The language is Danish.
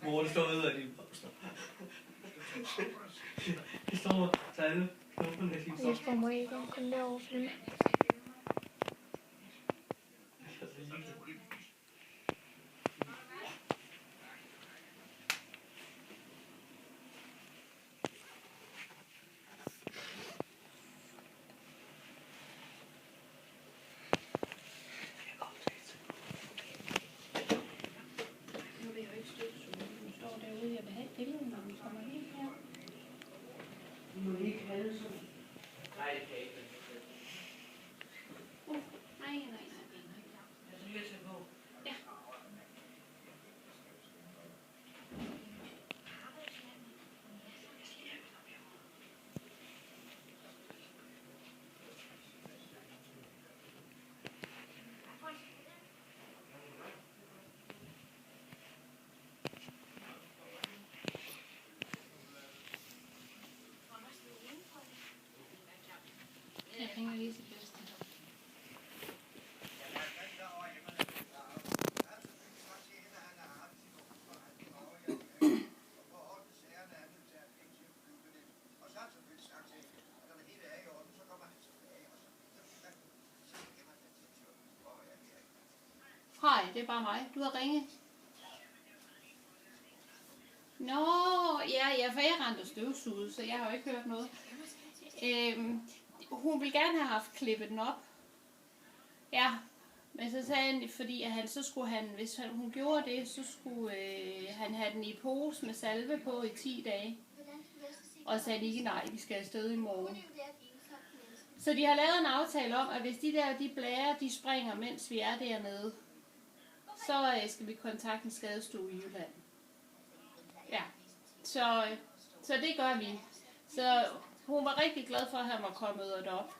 Mor, det står ud af dine blomster. Det står så alle knopperne af dine blomster. Jesper må ikke kun derovre filme. Du må ikke have sådan. Nej, det kan ikke. Nej. Altså, lige at tage på. Ja. Jeg ringer lige til Kirsten. Hej, det er bare mig. Du har ringet. Nå, ja, for jeg rendte og støvsugede, så jeg har jo ikke hørt noget. Hun ville gerne have haft klippet den op. Ja, men så sagde han, fordi at hvis hun gjorde det, så skulle han have den i pose med salve på i 10 dage. Og så sagde han ikke, nej, vi skal afsted i morgen. Så de har lavet en aftale om, at hvis de blærer, de springer, mens vi er dernede, så skal vi kontakte en skadestue i Jylland. Ja, så det gør vi. Så hun var rigtig glad for, at han var kommet derop.